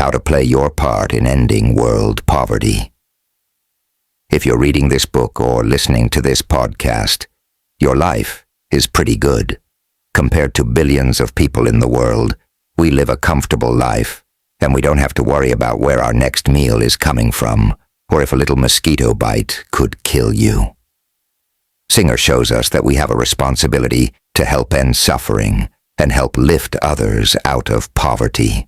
how to play your part in ending world poverty. If you're reading this book or listening to this podcast, your life is pretty good. Compared to billions of people in the world, we live a comfortable life, and we don't have to worry about where our next meal is coming from, or if a little mosquito bite could kill you. Singer shows us that we have a responsibility to help end suffering and help lift others out of poverty.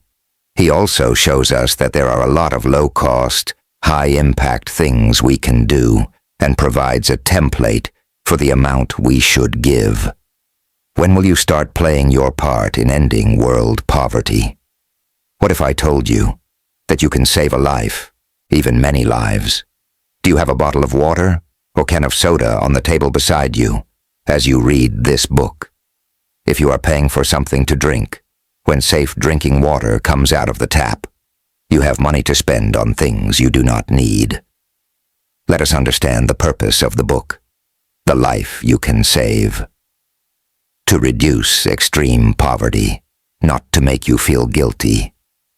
He also shows us that there are a lot of low-cost, high-impact things we can do and provides a template for the amount we should give. When will you start playing your part in ending world poverty? What if I told you that you can save a life, even many lives? Do you have a bottle of water or can of soda on the table beside you as you read this book? If you are paying for something to drink, when safe drinking water comes out of the tap, you have money to spend on things you do not need. Let us understand the purpose of the book, the life you can save. To reduce extreme poverty, not to make you feel guilty.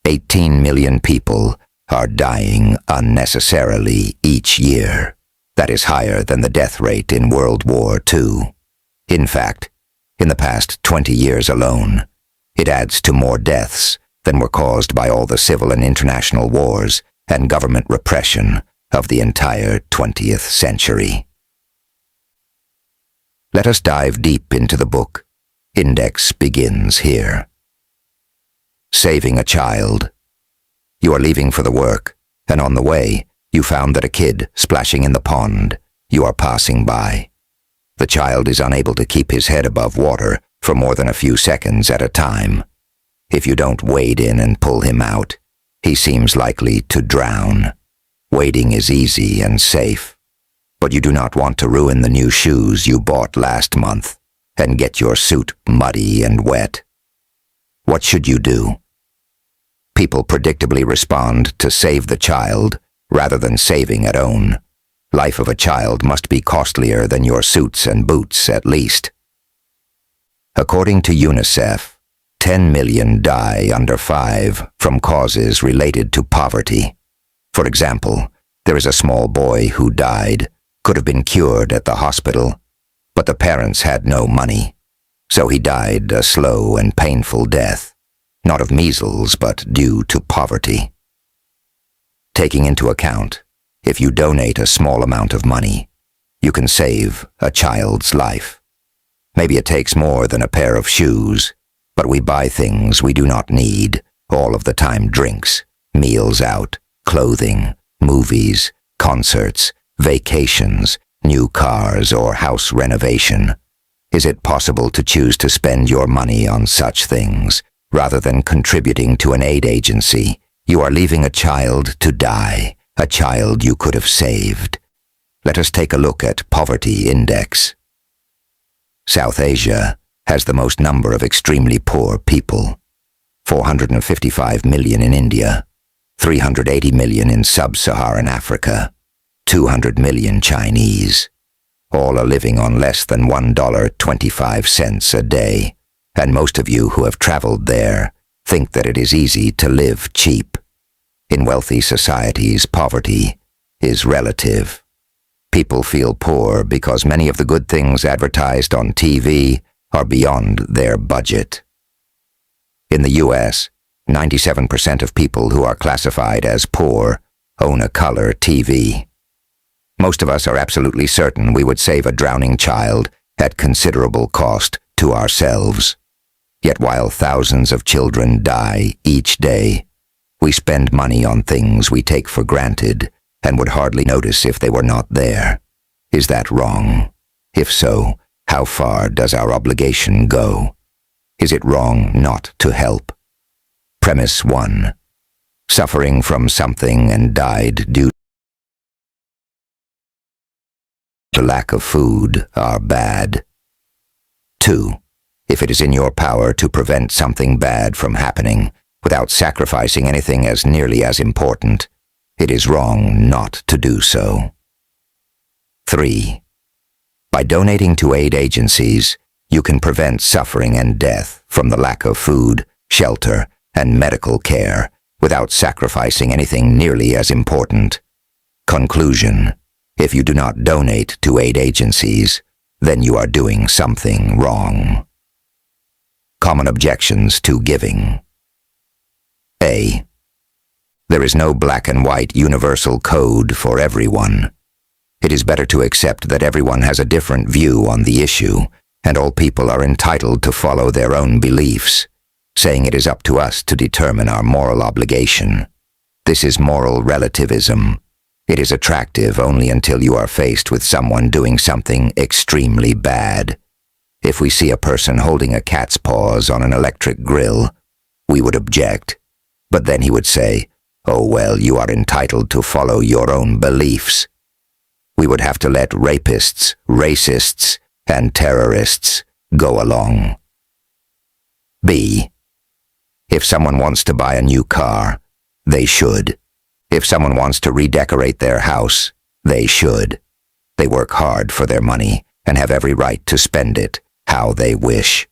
18 million people are dying unnecessarily each year. That is higher than the death rate in World War II. In fact, in the past 20 years alone, it adds to more deaths than were caused by all the civil and international wars and government repression of the entire 20th century. Let us dive deep into the book. Index begins here. Saving a child. You are leaving for the work, and on the way, you found that a kid splashing in the pond you are passing by. The child is unable to keep his head above water for more than a few seconds at a time. If you don't wade in and pull him out, he seems likely to drown. Wading is easy and safe, but you do not want to ruin the new shoes you bought last month and get your suit muddy and wet. What should you do? People predictably respond to save the child rather than saving at own. Life of a child must be costlier than your suits and boots at least. According to UNICEF, 10 million die under 5 from causes related to poverty. For example, there is a small boy who died, could have been cured at the hospital, but the parents had no money, so he died a slow and painful death, not of measles but due to poverty. Taking into account, if you donate a small amount of money, you can save a child's life. Maybe it takes more than a pair of shoes, but we buy things we do not need all of the time: drinks, meals out, clothing, movies, concerts, vacations, new cars, or house renovation. Is it possible to choose to spend your money on such things rather than contributing to an aid agency? You are leaving a child to die, a child you could have saved. Let us take a look at Poverty Index. South Asia has the most number of extremely poor people. 455 million in India, 380 million in sub-Saharan Africa, 200 million Chinese. All are living on less than $1.25 a day, and most of you who have traveled there think that it is easy to live cheap. In wealthy societies, poverty is relative. People feel poor because many of the good things advertised on TV are beyond their budget. In the US, 97% of people who are classified as poor own a color TV. Most of us are absolutely certain we would save a drowning child at considerable cost to ourselves. Yet while thousands of children die each day, we spend money on things we take for granted and would hardly notice if they were not there. Is that wrong? If so, how far does our obligation go? Is it wrong not to help? Premise 1. Suffering from something and died due to lack of food are bad. 2. If it is in your power to prevent something bad from happening without sacrificing anything as nearly as important, it is wrong not to do so. 3. By donating to aid agencies, you can prevent suffering and death from the lack of food, shelter, and medical care without sacrificing anything nearly as important. Conclusion: if you do not donate to aid agencies, then you are doing something wrong. Common objections to giving. A. There is no black and white universal code for everyone. It is better to accept that everyone has a different view on the issue, and all people are entitled to follow their own beliefs, saying it is up to us to determine our moral obligation. This is moral relativism. It is attractive only until you are faced with someone doing something extremely bad. If we see a person holding a cat's paws on an electric grill, we would object. But then he would say, "Oh well, you are entitled to follow your own beliefs." We would have to let rapists, racists, and terrorists go along. B. If someone wants to buy a new car, they should. If someone wants to redecorate their house, they should. They work hard for their money and have every right to spend it how they wish.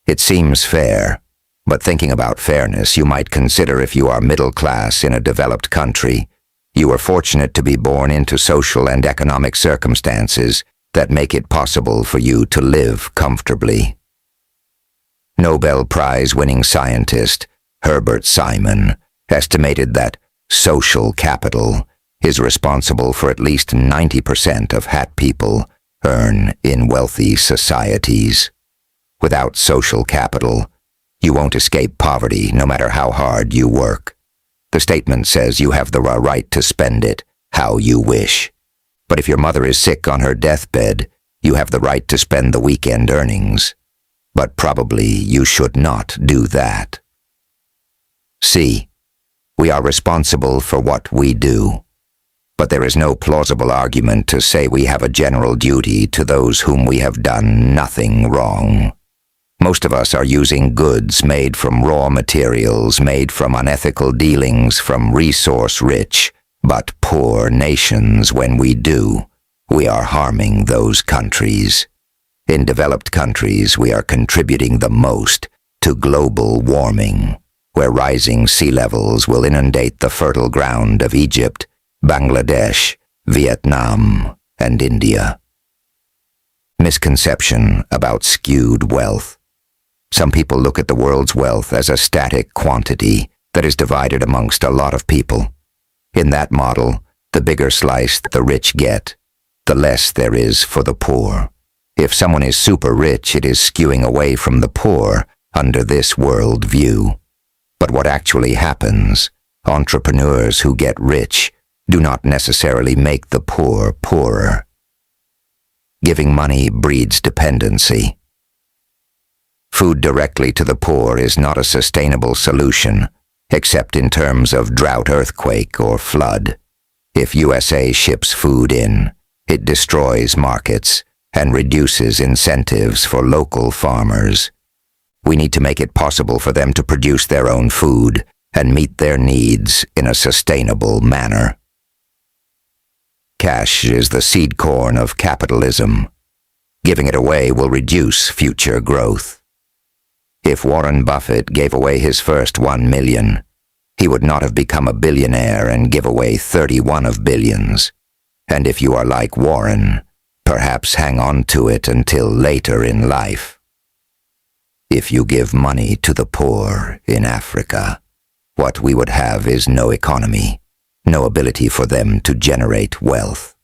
It seems fair, but thinking about fairness, you might consider if you are middle class in a developed country, you are fortunate to be born into social and economic circumstances that make it possible for you to live comfortably. Nobel Prize-winning scientist Herbert Simon estimated that social capital is responsible for at least 90% of what people earn in wealthy societies. Without social capital, you won't escape poverty no matter how hard you work. The statement says you have the right to spend it how you wish. But if your mother is sick on her deathbed, you have the right to spend the weekend earnings. But probably you should not do that. C. We are responsible for what we do. But there is no plausible argument to say we have a general duty to those whom we have done nothing wrong. Most of us are using goods made from raw materials, made from unethical dealings from resource-rich but poor nations. When we do, we are harming those countries. In developed countries, we are contributing the most to global warming, where rising sea levels will inundate the fertile ground of Egypt, Bangladesh, Vietnam, and India. Misconception about skewed wealth. Some people look at the world's wealth as a static quantity that is divided amongst a lot of people. In that model, the bigger slice the rich get, the less there is for the poor. If someone is super rich, it is skewing away from the poor under this world view. But what actually happens, entrepreneurs who get rich do not necessarily make the poor poorer. Giving money breeds dependency. Food directly to the poor is not a sustainable solution, except in terms of drought, earthquake, or flood. If USA ships food in, it destroys markets and reduces incentives for local farmers. We need to make it possible for them to produce their own food and meet their needs in a sustainable manner. Cash is the seed corn of capitalism. Giving it away will reduce future growth. If Warren Buffett gave away his first $1 million, he would not have become a billionaire and give away 31 of billions. And if you are like Warren, perhaps hang on to it until later in life. If you give money to the poor in Africa, what we would have is no economy, no ability for them to generate wealth.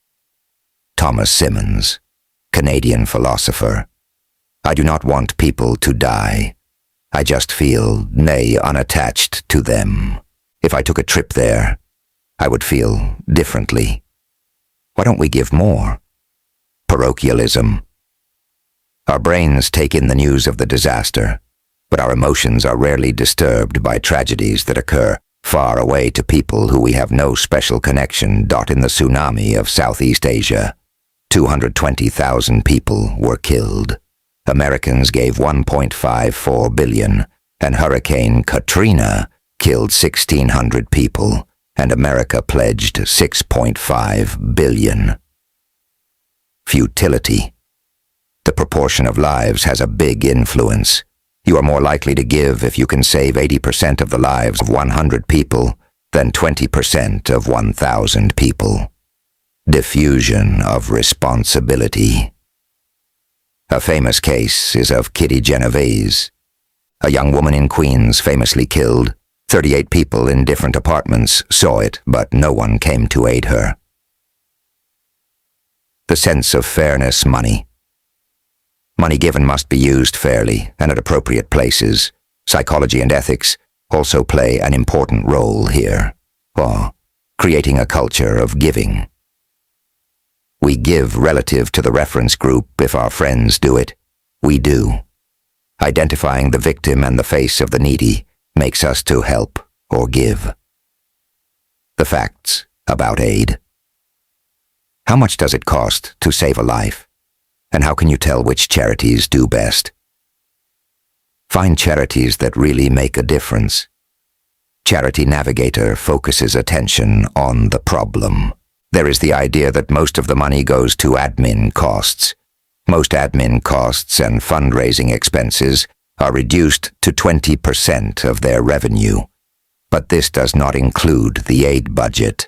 Thomas Simmons, Canadian philosopher. I do not want people to die. I just feel, nay, unattached to them. If I took a trip there, I would feel differently. Why don't we give more? Parochialism. Our brains take in the news of the disaster, but our emotions are rarely disturbed by tragedies that occur far away to people who we have no special connection. In the tsunami of Southeast Asia, 220,000 people were killed. Americans gave $1.54 billion, and Hurricane Katrina killed 1,600 people, and America pledged $6.5 billion. Futility. The proportion of lives has a big influence. You are more likely to give if you can save 80% of the lives of 100 people than 20% of 1,000 people. Diffusion of responsibility. A famous case is of Kitty Genovese. A young woman in Queens famously killed. 38 people in different apartments saw it, but no one came to aid her. The sense of fairness. Money. Money given must be used fairly and at appropriate places. Psychology and ethics also play an important role here, creating a culture of giving. We give relative to the reference group. If our friends do it, we do. Identifying the victim and the face of the needy makes us to help or give. The facts about aid. How much does it cost to save a life? And how can you tell which charities do best? Find charities that really make a difference. Charity Navigator focuses attention on the problem. There is the idea that most of the money goes to admin costs. Most admin costs and fundraising expenses are reduced to 20% of their revenue. But this does not include the aid budget.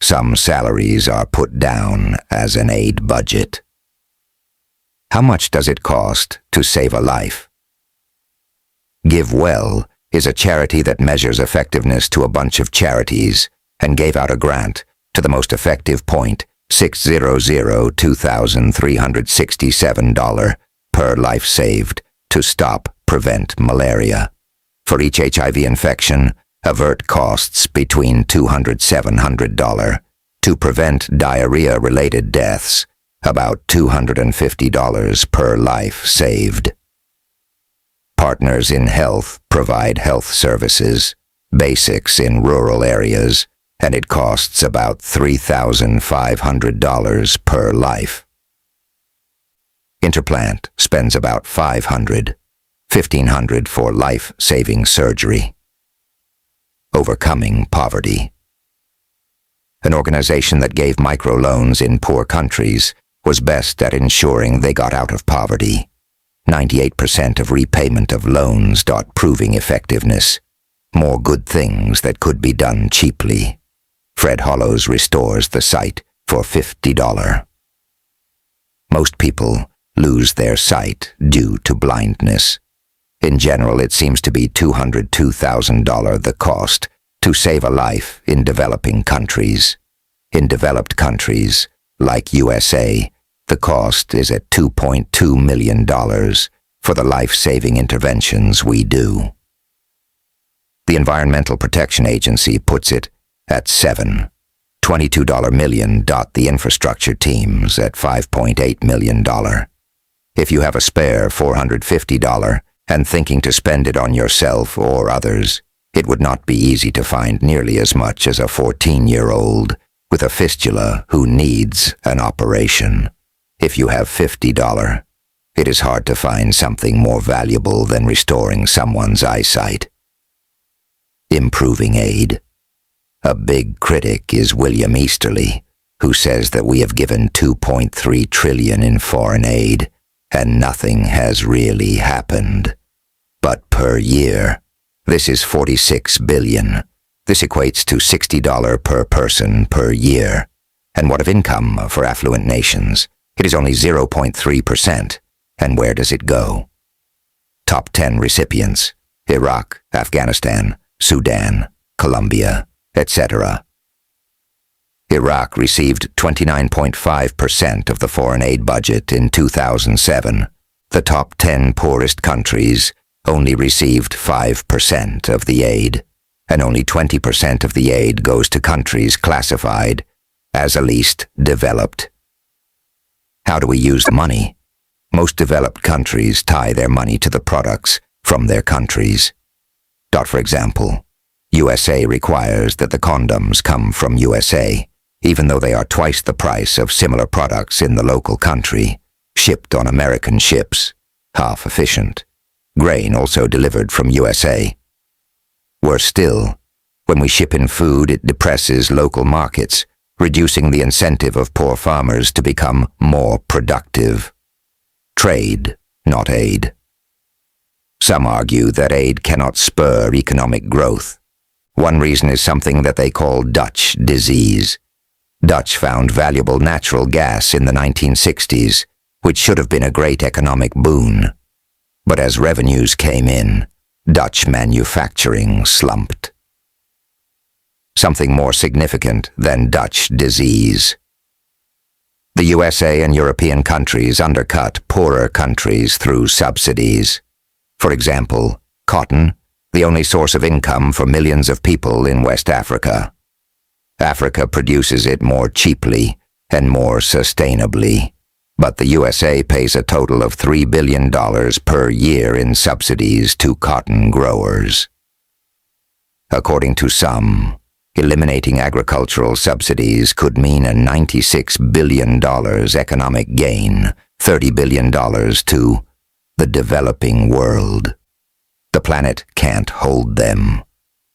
Some salaries are put down as an aid budget. How much does it cost to save a life? Give Well is a charity that measures effectiveness to a bunch of charities and gave out a grant to the most effective point, $2,367 per life saved to prevent malaria. For each HIV infection, avert costs between $200–700. To prevent diarrhea-related deaths, about $250 per life saved. Partners in Health provide health services, basics in rural areas, and it costs about $3,500 per life. Interplant spends about $500, $1,500 for life-saving surgery. Overcoming poverty. An organization that gave microloans in poor countries was best at ensuring they got out of poverty. 98% of repayment of loans. Proving effectiveness. More good things that could be done cheaply. Fred Hollows restores the site for $50. Most people lose their sight due to blindness. In general, it seems to be $202,000 the cost to save a life in developing countries. In developed countries, like USA, the cost is at $2.2 million for the life-saving interventions we do. The Environmental Protection Agency puts it at $22 million. The infrastructure teams at $5.8 million. If you have a spare $450 and thinking to spend it on yourself or others, it would not be easy to find nearly as much as a 14-year-old with a fistula who needs an operation. If you have $50, it is hard to find something more valuable than restoring someone's eyesight. Improving aid. A big critic is William Easterly, who says that we have given $2.3 trillion in foreign aid, and nothing has really happened. But per year, this is $46 billion. This equates to $60 per person per year. And what of income for affluent nations? It is only 0.3%. And where does it go? Top 10 recipients: Iraq, Afghanistan, Sudan, Colombia, etc. Iraq received 29.5% of the foreign aid budget in 2007. The top 10 poorest countries only received 5% of the aid, and only 20% of the aid goes to countries classified as least developed. How do we use the money? Most developed countries tie their money to the products from their countries. For example, USA requires that the condoms come from USA, even though they are twice the price of similar products in the local country, shipped on American ships, half efficient. Grain also delivered from USA. Worse still, when we ship in food, it depresses local markets, reducing the incentive of poor farmers to become more productive. Trade, not aid. Some argue that aid cannot spur economic growth. One reason is something that they call Dutch disease. Dutch found valuable natural gas in the 1960s, which should have been a great economic boon. But as revenues came in, Dutch manufacturing slumped. Something more significant than Dutch disease. The USA and European countries undercut poorer countries through subsidies. For example, cotton, the only source of income for millions of people in West Africa. Africa produces it more cheaply and more sustainably, but the USA pays a total of $3 billion per year in subsidies to cotton growers. According to some, eliminating agricultural subsidies could mean a $96 billion economic gain, $30 billion to the developing world. The planet can't hold them.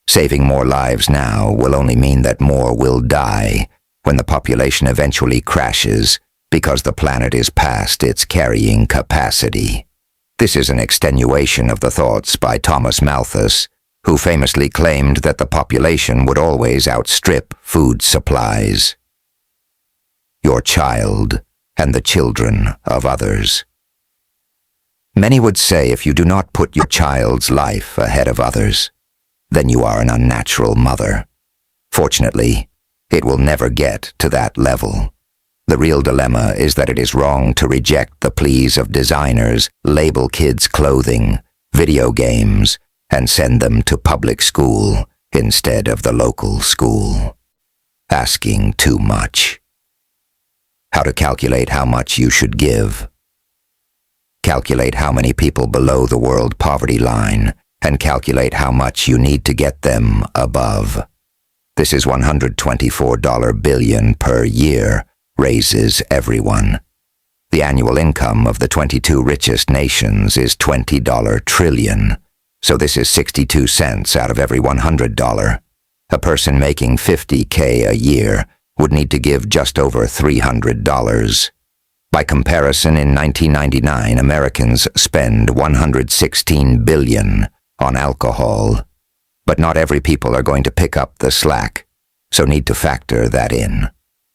Saving more lives now will only mean that more will die when the population eventually crashes because the planet is past its carrying capacity. This is an extenuation of the thoughts by Thomas Malthus, who famously claimed that the population would always outstrip food supplies. Your child and the children of others. Many would say if you do not put your child's life ahead of others, then you are an unnatural mother. Fortunately, it will never get to that level. The real dilemma is that it is wrong to reject the pleas of designers, label kids' clothing, video games, and send them to public school instead of the local school. Asking too much. How to calculate how much you should give. Calculate how many people below the world poverty line and calculate how much you need to get them above. This is $124 billion per year, raises everyone. The annual income of the 22 richest nations is $20 trillion, so this is 62 cents out of every $100. A person making $50K a year would need to give just over $300. By comparison, in 1999, Americans spend $116 billion on alcohol. But not every people are going to pick up the slack, so need to factor that in.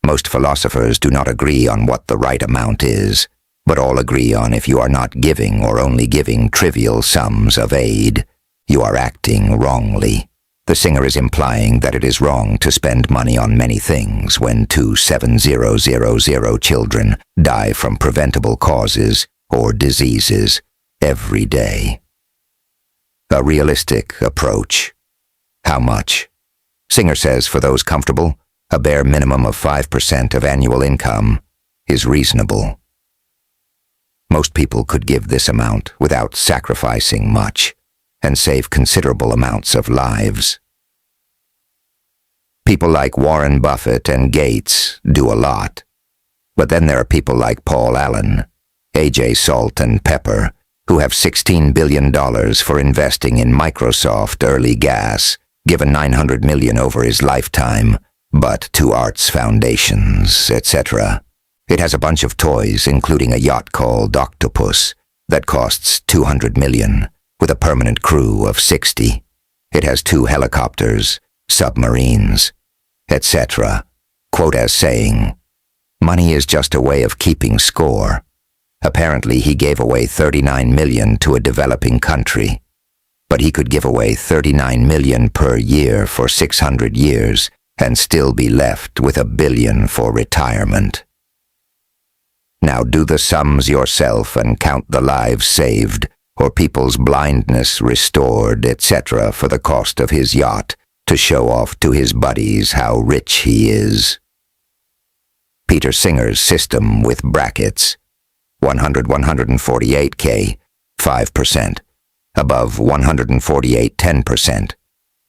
Most philosophers do not agree on what the right amount is, but all agree on if you are not giving or only giving trivial sums of aid, you are acting wrongly. The singer is implying that it is wrong to spend money on many things when 2,7,000 children die from preventable causes or diseases every day. A realistic approach. How much? Singer says for those comfortable, a bare minimum of 5% of annual income is reasonable. Most people could give this amount without sacrificing much and save considerable amounts of lives. People like Warren Buffett and Gates do a lot, but then there are people like Paul Allen, A.J. Salt and Pepper, who have $16 billion for investing in Microsoft early gas, given $900 million over his lifetime, but to arts foundations, etc. It has a bunch of toys, including a yacht called Octopus, that costs $200 million, with a permanent crew of 60. It has 2 helicopters, submarines, etc. Quote as saying, "Money is just a way of keeping score." Apparently he gave away $39 million to a developing country, but he could give away $39 million per year for 600 years and still be left with $1 billion for retirement. Now do the sums yourself and count the lives saved, or people's blindness restored, etc. for the cost of his yacht to show off to his buddies how rich he is. Peter Singer's system with brackets. 148K, 5%. Above 148, 10%.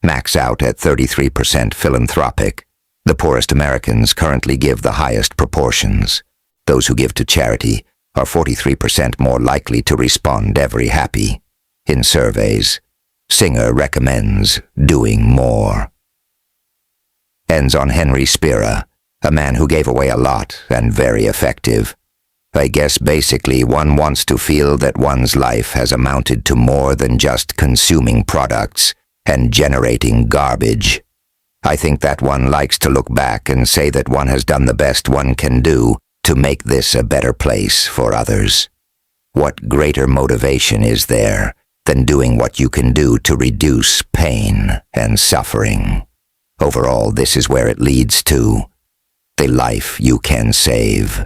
Max out at 33% philanthropic. The poorest Americans currently give the highest proportions. Those who give to charity are 43% more likely to respond every happy. In surveys, Singer recommends doing more. Ends on Henry Spira, a man who gave away a lot and very effective. I guess basically one wants to feel that one's life has amounted to more than just consuming products and generating garbage. I think that one likes to look back and say that one has done the best one can do to make this a better place for others. What greater motivation is there than doing what you can do to reduce pain and suffering? Overall, this is where it leads to: the life you can save.